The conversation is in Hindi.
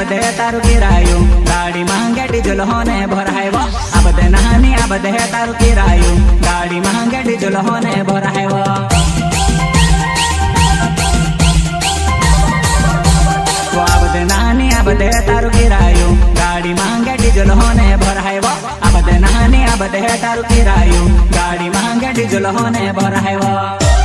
बदे तारु किरायो गाड़ी महंगे डीजल होने भरायो अब दे नहानी अब दे तारु किरायो गाड़ी महंगे डीजल होने भरायो अब दे नहानी अब दे तारु किरायो गाड़ी महंगे डीजल होने भरायो अब दे नहानी अब दे तारु किरायो गाड़ी महंगे डीजल होने भरायो